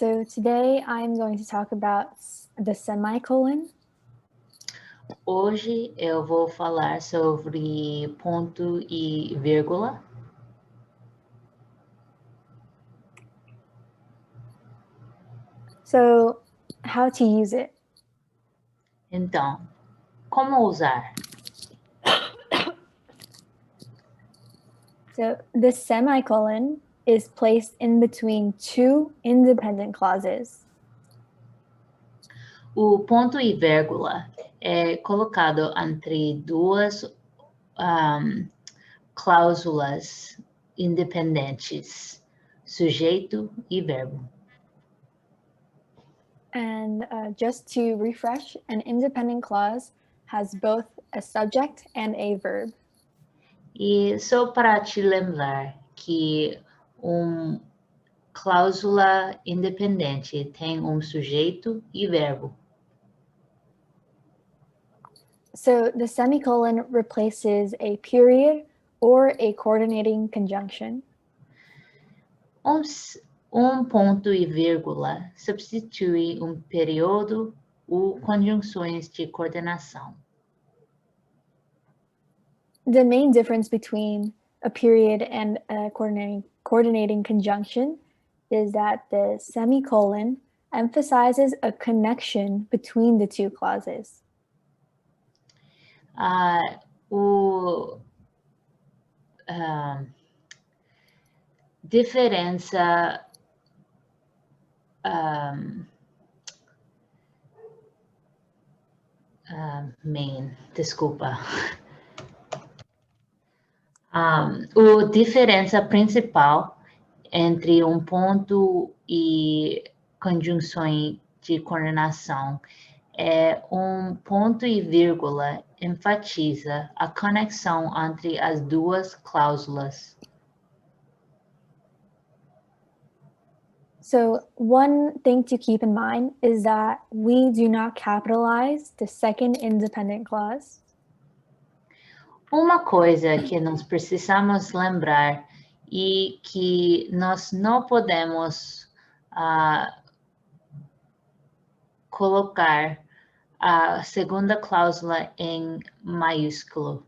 So today I'm going to talk about the semicolon. Hoje eu vou falar sobre ponto e vírgula. So how to use it? Então, como usar? So the semicolon is placed in between two independent clauses. O ponto e vírgula é colocado entre duas cláusulas independentes, sujeito e verbo. And just to refresh, an independent clause has both a subject and a verb. E só para te lembrar que cláusula independente tem sujeito e verbo. So the semicolon replaces a period or a coordinating conjunction. Ponto e vírgula substitui período ou conjunções de coordenação. The main difference between a period and a coordinating conjunction is that the semicolon emphasizes a connection between the two clauses. Diferença desculpa. Diferença principal entre ponto e conjunção de coordenação é ponto e vírgula enfatiza a conexão entre as duas cláusulas. So one thing to keep in mind is that we do not capitalize the second independent clause. Uma coisa que nós precisamos lembrar e que nós não podemos colocar a segunda cláusula em maiúsculo.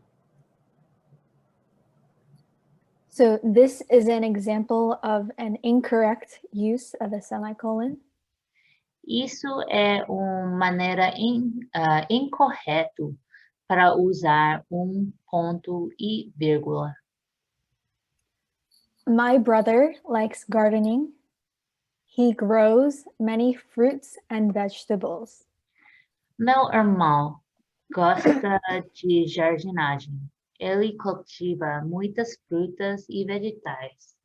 So this is an example of an incorrect use of a semicolon. Isso é uma maneira incorreta para usar ponto e vírgula. My brother likes gardening. He grows many fruits and vegetables. Meu irmão gosta de jardinagem. Ele cultiva muitas frutas e vegetais.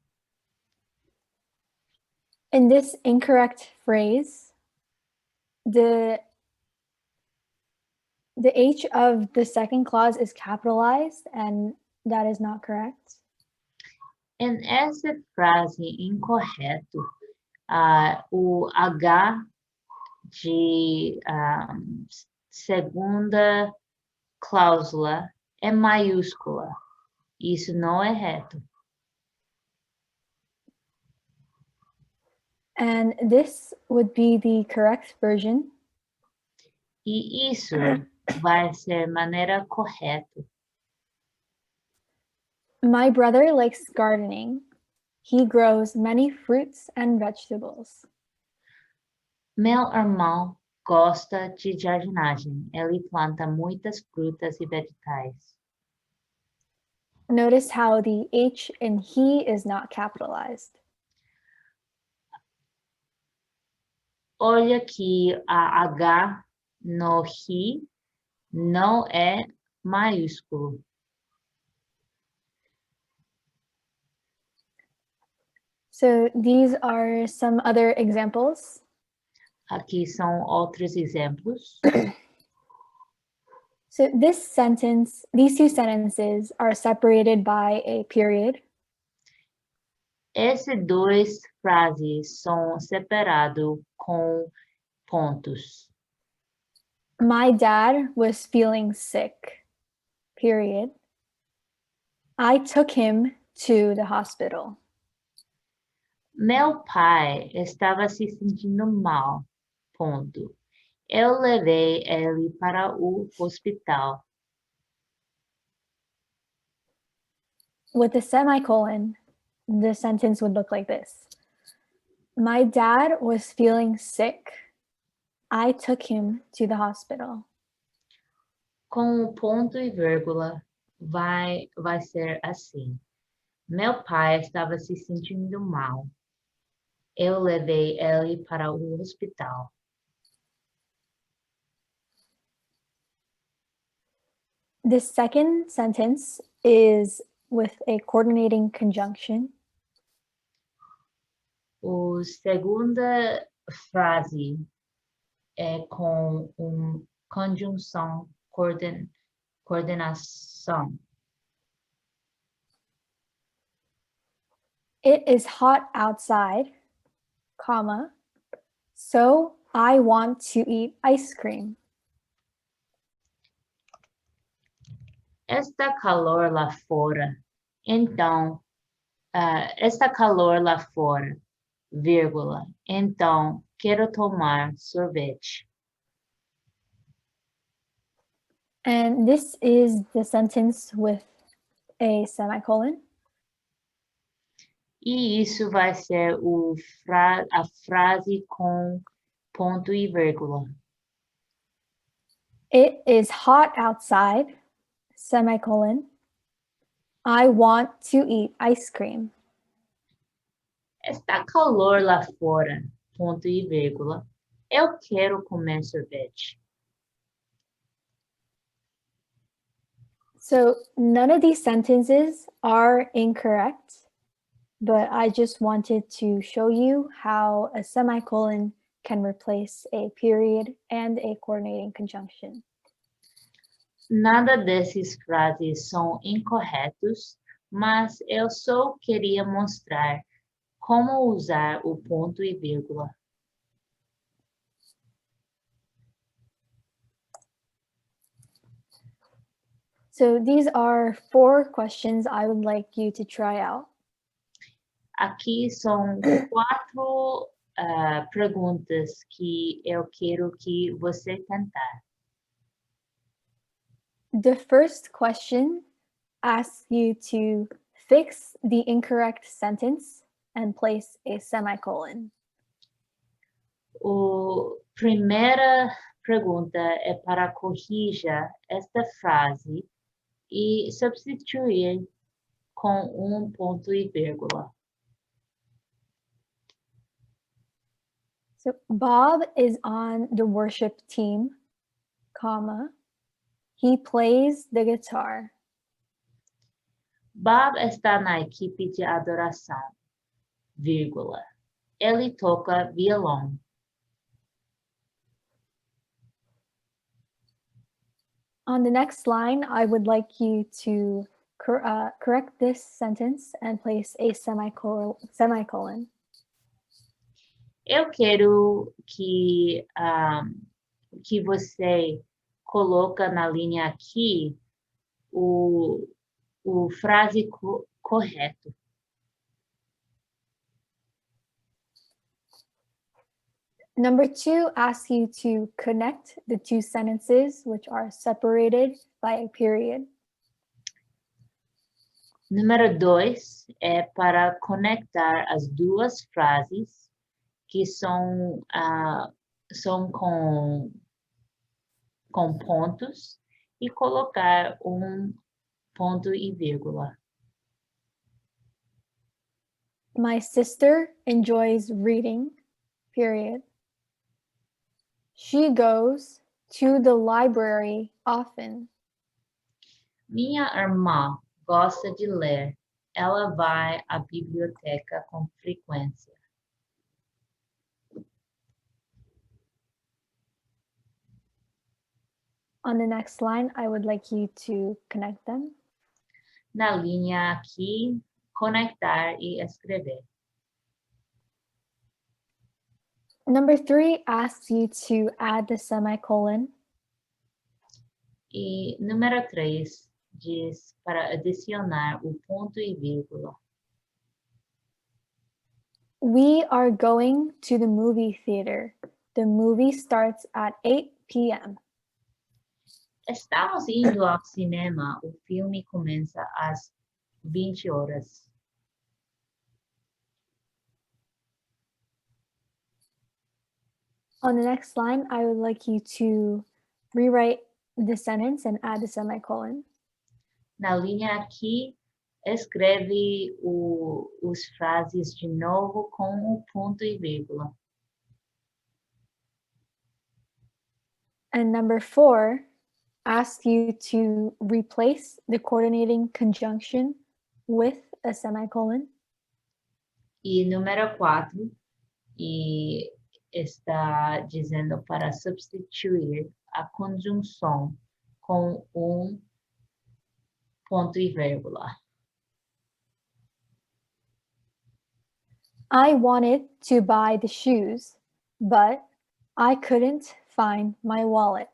In this incorrect phrase, the H of the second clause is capitalized, and that is not correct. Em essa frase incorreto, o H de segunda cláusula é maiúscula. Isso não é reto. And this would be the correct version. E isso vai ser maneira correta. My brother likes gardening. He grows many fruits and vegetables. Meu irmão gosta de jardinagem. Ele planta muitas frutas e vegetais. Notice how the H in he is not capitalized. Olha que a H no he não é maiúsculo. So these are some other examples. Aqui são outros exemplos. So these two sentences are separated by a period. Essas duas frases são separadas com pontos. My dad was feeling sick, period. I took him to the hospital. Meu pai estava se sentindo mal. Ponto. Eu levei ele para o hospital. With a semicolon, the sentence would look like this. My dad was feeling sick. I took him to the hospital. Com o ponto e vírgula, vai ser assim. Meu pai estava se sentindo mal. Eu levei ele para o hospital. The second sentence is with a coordinating conjunction. A segunda frase é com conjunção, coordenação. It is hot outside, comma, so I want to eat ice cream. Está calor lá fora. Então, está calor lá fora, vírgula. Então, quero tomar sorvete. And this is the sentence with a semicolon. E isso vai ser a frase com ponto e vírgula. It is hot outside, semicolon. I want to eat ice cream. Está calor lá fora, ponto e vírgula. Eu quero comer sorvete. So none of these sentences are incorrect, but I just wanted to show you how a semicolon can replace a period and a coordinating conjunction. Nada desses frases são incorretos, mas eu só queria mostrar como usar o ponto e vírgula. So these are 4 questions I would like you to try out. Aqui são 4 perguntas que eu quero que você tentar. The first question asks you to fix the incorrect sentence and place a semicolon. A primeira pergunta é para corrigir esta frase e substituir com ponto e vírgula. So Bob is on the worship team, comma, he plays the guitar. Bob está na equipe de adoração, vírgula. Ele toca violão. On the next line, I would like you to correct this sentence and place a semicolon. Eu quero que você coloca na linha aqui o frase correto. Number 2 asks you to connect the 2 sentences which are separated by a period. Número 2 é para conectar as duas frases que são com pontos e colocar ponto e vírgula. My sister enjoys reading, period. She goes to the library often. Minha irmã gosta de ler. Ela vai à biblioteca com frequência. On the next line, I would like you to connect them. Na linha aqui, conectar e escrever. Number 3 asks you to add the semicolon. E número 3 diz para adicionar o ponto e vírgula. We are going to the movie theater. The movie starts at 8 p.m. Estamos indo ao cinema. O filme começa às 20 horas. On the next line, I would like you to rewrite the sentence and add the semicolon. Na linha aqui, escreve os frases de novo com o ponto e vírgula. And number 4 asks you to replace the coordinating conjunction with a semicolon. E número 4, e está dizendo para substituir a conjunção com ponto e vírgula. I wanted to buy the shoes, but I couldn't find my wallet.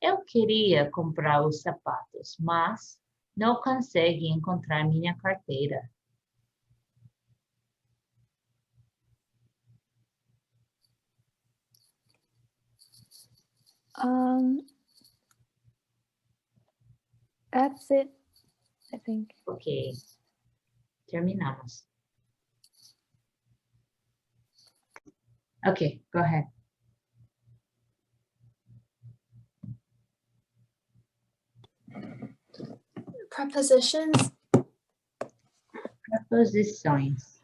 Eu queria comprar os sapatos, mas não consegui encontrar minha carteira. That's it, I think. Ok, terminamos. Ok, go ahead. Prepositions. Preposições.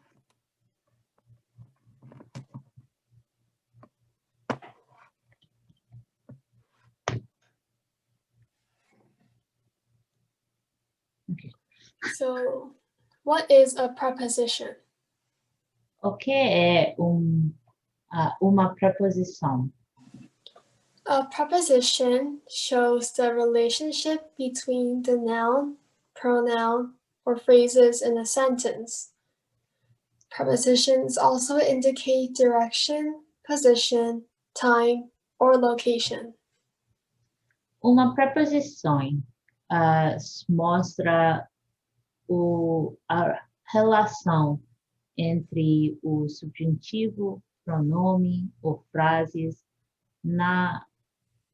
Okay. So, what is a preposition? O que é uma preposição? A preposition shows the relationship between the noun, pronoun, or phrases in a sentence. Prepositions also indicate direction, position, time, or location. Uma preposição mostra a relação entre o subjuntivo, pronome ou frases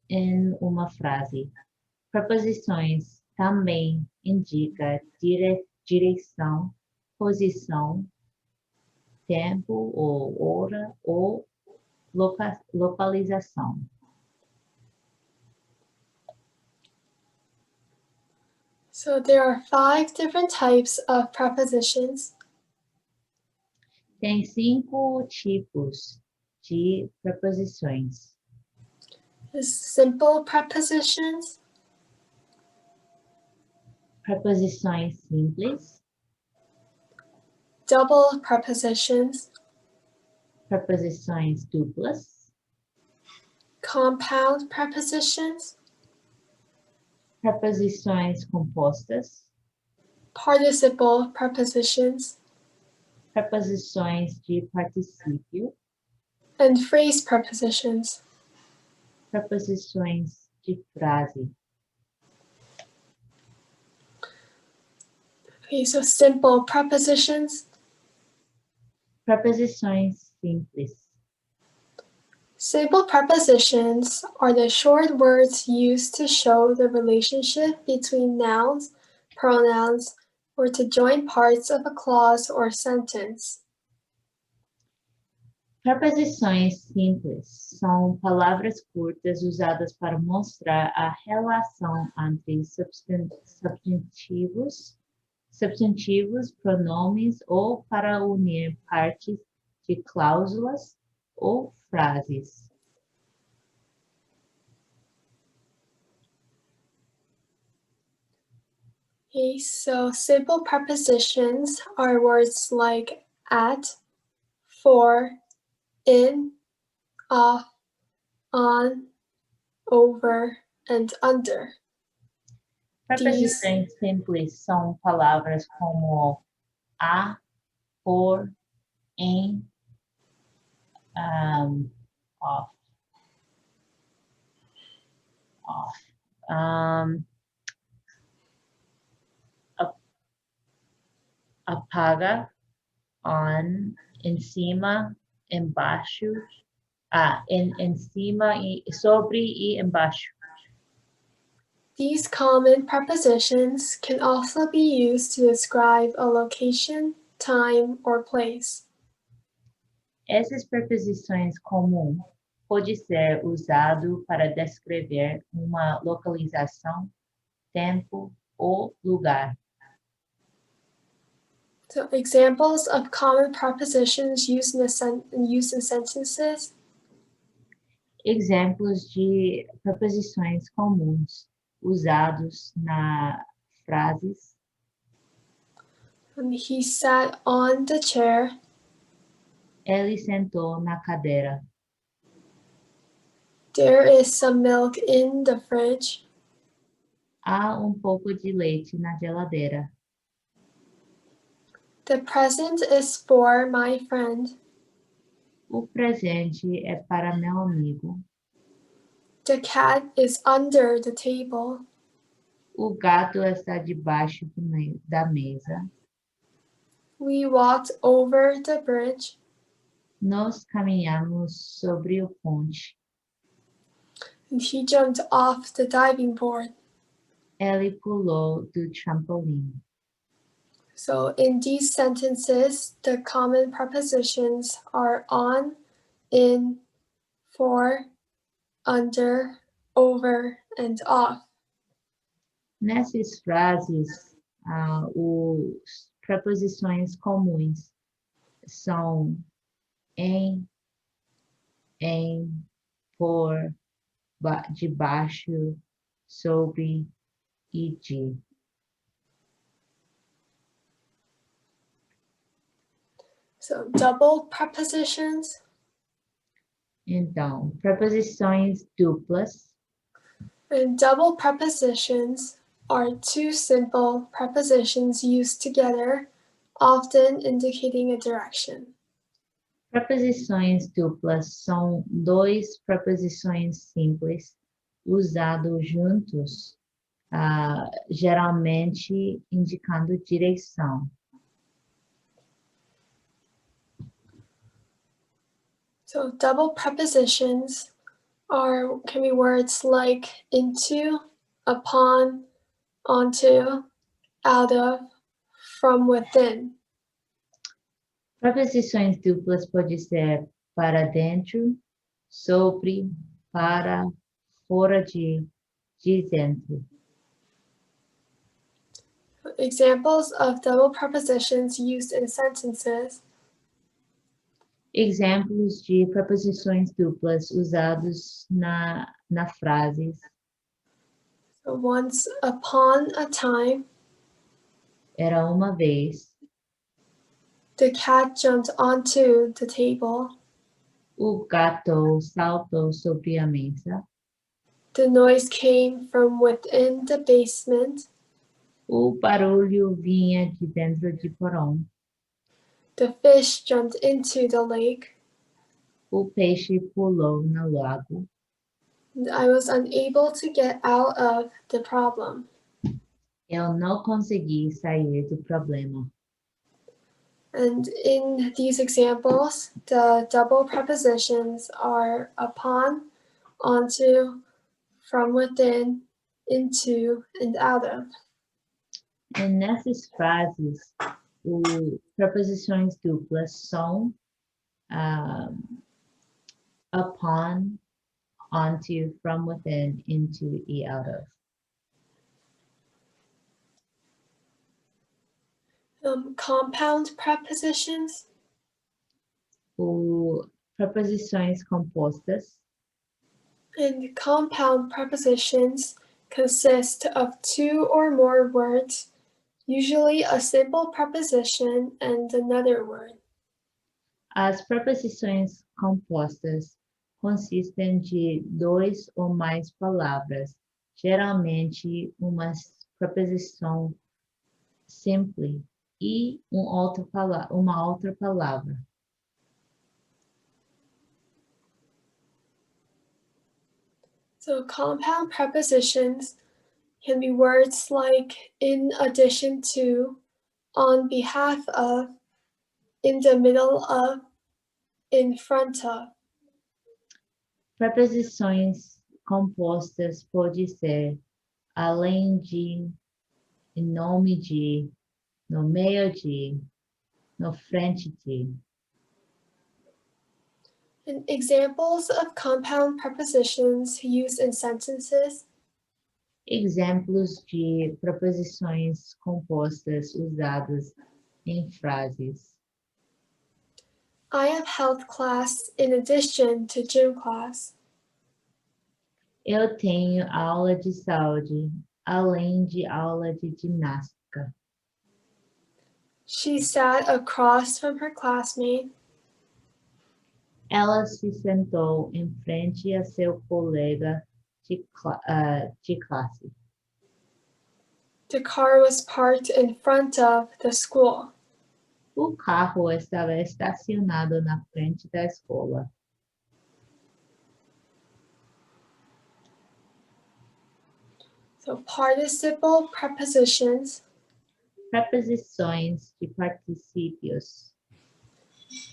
em uma frase. Preposições também indicam direção, posição, tempo ou hora ou localização. So there are 5 different types of prepositions. Tem 5 tipos de preposições. Simple prepositions, Preposições simples, double prepositions, preposições duplas, compound prepositions, preposições compostas, participle prepositions, preposições de particípio, and phrase prepositions. preposições de frase. Okay, so simple prepositions. Preposições simples. Simple prepositions are the short words used to show the relationship between nouns, pronouns, or to join parts of a clause or sentence. Preposições simples são palavras curtas usadas para mostrar a relação entre substantivos, pronomes ou para unir partes de cláusulas ou frases. Okay, so simple prepositions are words like at, for, in, off, on, over, and under. Preposições simples são palavras como a, por, em, off, apaga, on, em cima, embaixo, em cima, sobre e embaixo. These common prepositions can also be used to describe a location, time, or place. Essas preposições comuns pode ser usado para descrever uma localização, tempo ou lugar. So examples of common prepositions used in sentences. Exemplos de preposições comuns usados na frases. He sat on the chair. Ele sentou na cadeira. There is some milk in the fridge. Há pouco de leite na geladeira. The present is for my friend. O presente é para meu amigo. The cat is under the table. O gato está debaixo da mesa. We walked over the bridge. Nós caminhamos sobre o ponte. And he jumped off the diving board. Ele pulou do trampolim. So in these sentences, the common prepositions are on, in, for, under, over, and off. Nessas frases, as preposições comuns são em, por, debaixo, sobre e de. So double prepositions. Então, preposições duplas. And double prepositions are two simple prepositions used together, often indicating a direction. Preposições duplas são duas preposições simples usados juntos, geralmente indicando direção. So double prepositions can be words like into, upon, onto, out of, from within. Preposições duplas podem ser para dentro, sobre, para, fora de dentro. Examples of double prepositions used in sentences. Exemplos de preposições duplas usados na frases. So once upon a time. Era uma vez. The cat jumped onto the table. O gato saltou sobre a mesa. The noise came from within the basement. O barulho vinha de dentro do porão. The fish jumped into the lake. O peixe pulou no lago. And I was unable to get out of the problem. Eu não consegui sair do problema. And in these examples, the double prepositions are upon, onto, from within, into, and out of. E nessas frases, preposições duplas são upon, onto, from within, into e out of. Compound prepositions. Preposições compostas. And compound prepositions consist of two or more words, usually a simple preposition and another word. As preposições compostas consistem de dois ou mais palavras, geralmente uma preposição simples e uma outra palavra. So compound prepositions can be words like in addition to, on behalf of, in the middle of, in front of. Preposições compostas pode ser além de, em nome de, no meio de, no frente de. And examples of compound prepositions used in sentences. Exemplos de preposições compostas usadas em frases. I have health class in addition to gym class. Eu tenho aula de saúde, além de aula de ginástica. She sat across from her classmate. Ela se sentou em frente a seu colega de classe. The car was parked in front of the school. O carro estava estacionado na frente da escola. So participle prepositions. Preposições de particípios.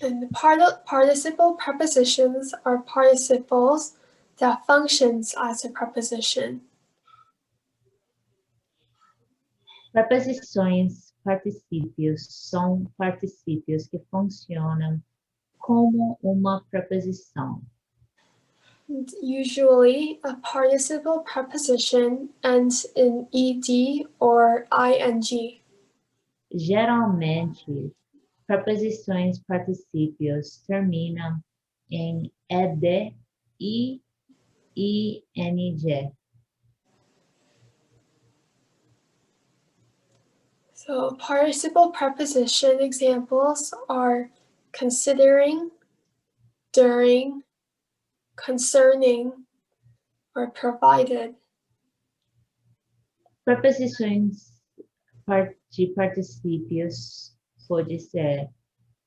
And the participle prepositions are participles that functions as a preposition. Preposições particípios são particípios que funcionam como uma preposição. And usually, a participle preposition ends in ed or ing. Geralmente, preposições particípios terminam em ed e ing. So participle preposition examples are considering, during, concerning, or provided. Preposições de particípios pode ser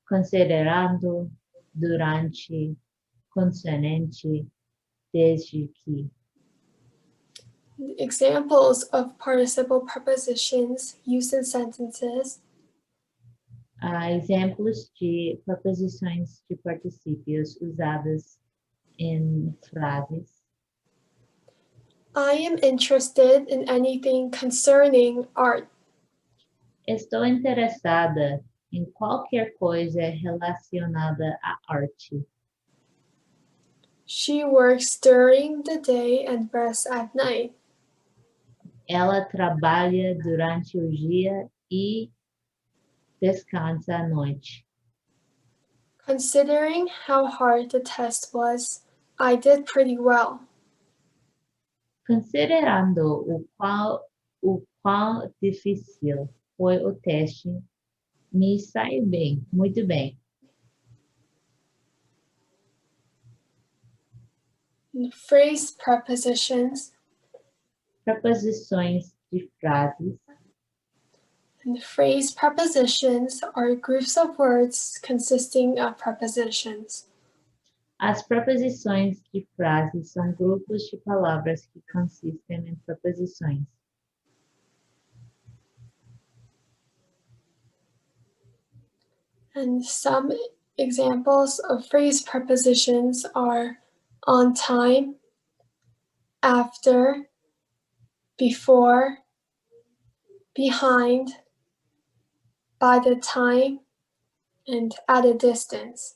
considerando, durante, concernente, desde que. Examples of participle prepositions used in sentences. Exemplos de preposições de particípios usadas em frases. I am interested in anything concerning art. Estou interessada em qualquer coisa relacionada à arte. She works during the day and rests at night. Ela trabalha durante o dia e descansa à noite. Considering how hard the test was, I did pretty well. Considerando o quão difícil foi o teste, me saiu bem, muito bem. And phrase prepositions. Preposições de frases. And phrase prepositions are groups of words consisting of prepositions. As preposições de frases são grupos de palavras que consistem em preposições. And some examples of phrase prepositions are on time, after, before, behind, by the time, and at a distance.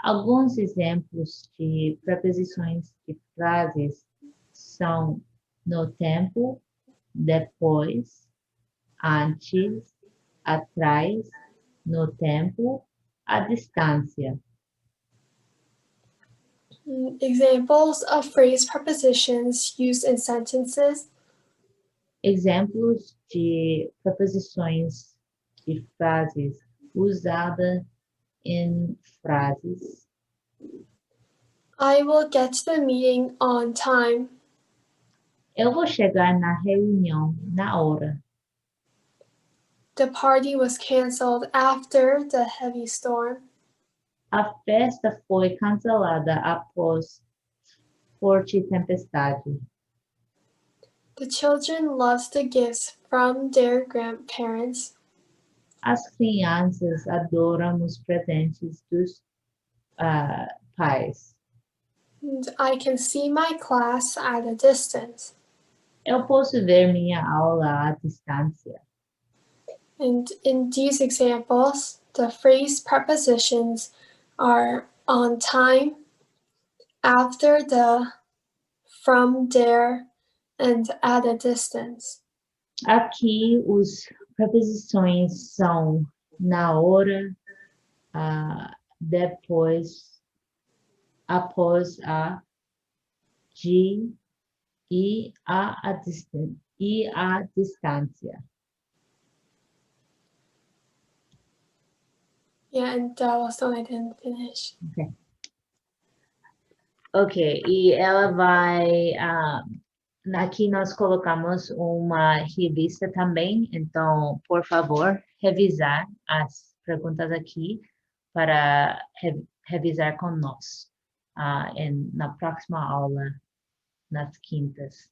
Alguns exemplos de preposições de frases são no tempo, depois, antes, atrás, no tempo, à distância. Examples of phrase prepositions used in sentences. Exemplos de preposições de frases usadas em frases. I will get to the meeting on time. Eu vou chegar na reunião na hora. The party was canceled after the heavy storm. A festa foi cancelada após forte tempestade. The children loved the gifts from their grandparents. As crianças adoram os presentes dos pais. And I can see my class at a distance. Eu posso ver minha aula à distância. And in these examples, the phrase prepositions are on time, after the, from there, and at a distance. Aqui, os preposições são na hora, depois, após a, de e a distância. Yeah, and that was the one I didn't finish. Ok, e ela vai. Aqui nós colocamos uma revista também, então, por favor, revisar as perguntas aqui para revisar com nós na próxima aula, nas quintas.